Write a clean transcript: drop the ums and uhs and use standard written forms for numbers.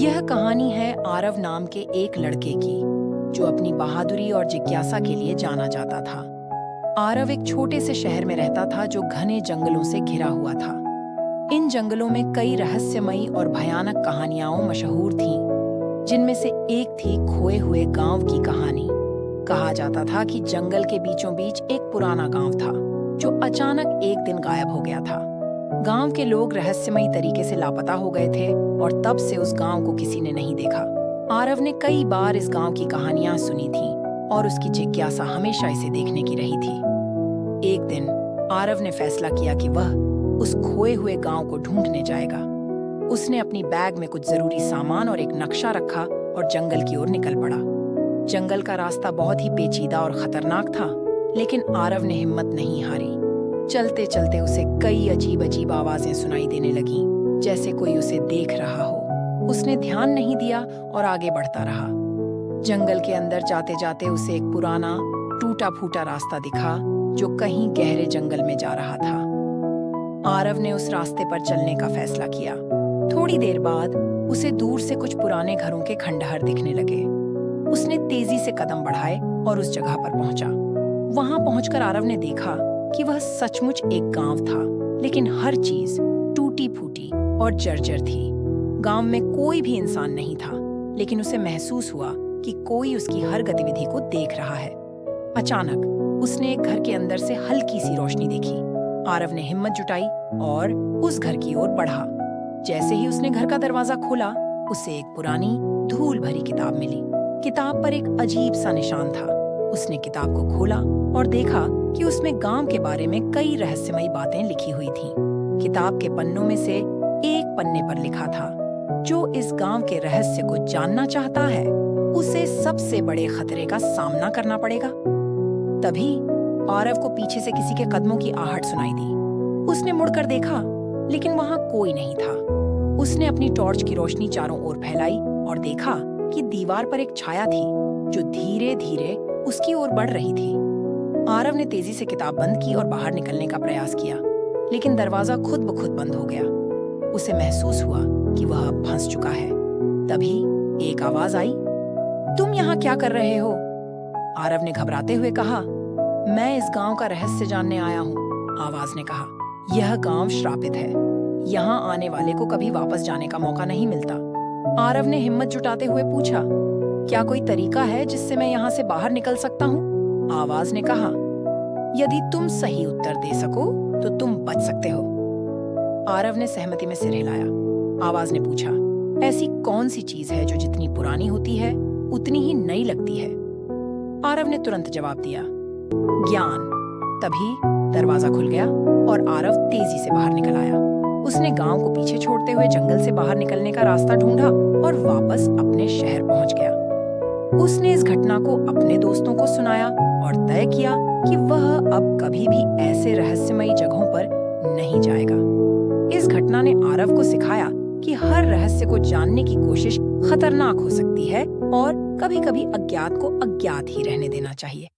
यह कहानी है आरव नाम के एक लड़के की, जो अपनी बहादुरी और जिज्ञासा के लिए जाना जाता था। आरव एक छोटे से शहर में रहता था जो घने जंगलों से घिरा हुआ था। इन जंगलों में कई रहस्यमयी और भयानक कहानियां मशहूर थीं, जिनमें से एक थी खोए हुए गांव की कहानी। कहा जाता था कि जंगल के बीचों बीच एक पुराना गांव था, जो अचानक एक दिन गायब हो गया था। गांव के लोग रहस्यमयी तरीके से लापता हो गए थे और तब से उस गांव को किसी ने नहीं देखा। आरव ने कई बार इस गांव की कहानियां सुनी थीं और उसकी जिज्ञासा हमेशा इसे देखने की रही थी। एक दिन आरव ने फैसला किया कि वह उस खोए हुए गांव को ढूंढने जाएगा। उसने अपनी बैग में कुछ जरूरी सामान और एक नक्शा रखा और जंगल की ओर निकल पड़ा। जंगल का रास्ता बहुत ही पेचीदा और खतरनाक था, लेकिन आरव ने हिम्मत नहीं हारी। चलते चलते उसे कई अजीब अजीब आवाजें सुनाई देने लगीं, जैसे कोई उसे देख रहा हो। उसने ध्यान नहीं दिया और आगे बढ़ता रहा। जंगल के अंदर जाते जाते उसे एक पुराना टूटा फूटा रास्ता दिखा, जो कहीं गहरे जंगल में जा रहा था। आरव ने उस रास्ते पर चलने का फैसला किया। थोड़ी देर बाद उसे दूर से कुछ पुराने घरों के खंडहर दिखने लगे। उसने तेजी से कदम बढ़ाए और उस जगह पर पहुंचा। वहां पहुंचकर आरव ने देखा कि वह सचमुच एक गांव था, लेकिन हर चीज टूटी फूटी और जर्जर थी। गांव में कोई भी इंसान नहीं था, लेकिन उसे महसूस हुआ कि कोई उसकी हर गतिविधि को देख रहा है। अचानक उसने एक घर के अंदर से हल्की सी रोशनी देखी। आरव ने हिम्मत जुटाई और उस घर की ओर बढ़ा। जैसे ही उसने घर का दरवाजा खोला, उसे एक पुरानी धूल भरी किताब मिली। किताब पर एक अजीब सा निशान था। उसने किताब को खोला और देखा कि उसमें गांव के बारे में कई रहस्यमयी बातें लिखी हुई थीं। किताब के पन्नों में से एक पन्ने पर लिखा था, जो इस गांव के रहस्य को जानना चाहता है, उसे सबसे बड़े खतरे का सामना करना पड़ेगा। तभी आरव को पीछे से किसी के कदमों की आहट सुनाई दी। उसने मुड़कर देखा, लेकिन वहां कोई नहीं था। उसने अपनी टॉर्च की रोशनी चारों ओर फैलाई और देखा कि दीवार पर एक छाया थी, जो धीरे धीरे उसकी ओर बढ़ रही थी। आरव ने तेजी से किताब बंद की और बाहर निकलने का प्रयास किया, लेकिन दरवाजा खुद ब खुद बंद हो गया। उसे महसूस हुआ कि वह अब फंस चुका है। तभी एक आवाज आई, तुम यहाँ क्या कर रहे हो? आरव ने घबराते हुए कहा, मैं इस गांव का रहस्य जानने आया हूँ। आवाज ने कहा, यह गांव श्रापित है। यहाँ आने वाले को कभी वापस जाने का मौका नहीं मिलता। आरव ने हिम्मत जुटाते हुए पूछा, क्या कोई तरीका है जिससे मैं यहाँ से बाहर निकल सकता हूँ? आवाज ने कहा, यदि तुम सही उत्तर दे सको तो तुम बच सकते हो। आरव ने सहमति में सिर हिलाया। आवाज ने पूछा, ऐसी कौन सी चीज है जो जितनी पुरानी होती है उतनी ही नई लगती है? आरव ने तुरंत जवाब दिया, ज्ञान। तभी दरवाजा खुल गया और आरव तेजी से बाहर निकल आया। उसने गांव को पीछे छोड़ते हुए जंगल से बाहर निकलने का रास्ता ढूंढा और वापस अपने शहर पहुंच गया। उसने इस घटना को अपने दोस्तों को सुनाया और तय किया कि वह अब कभी भी ऐसे रहस्यमयी जगहों पर नहीं जाएगा। इस घटना ने आरव को सिखाया कि हर रहस्य को जानने की कोशिश खतरनाक हो सकती है और कभी-कभी अज्ञात को अज्ञात ही रहने देना चाहिए।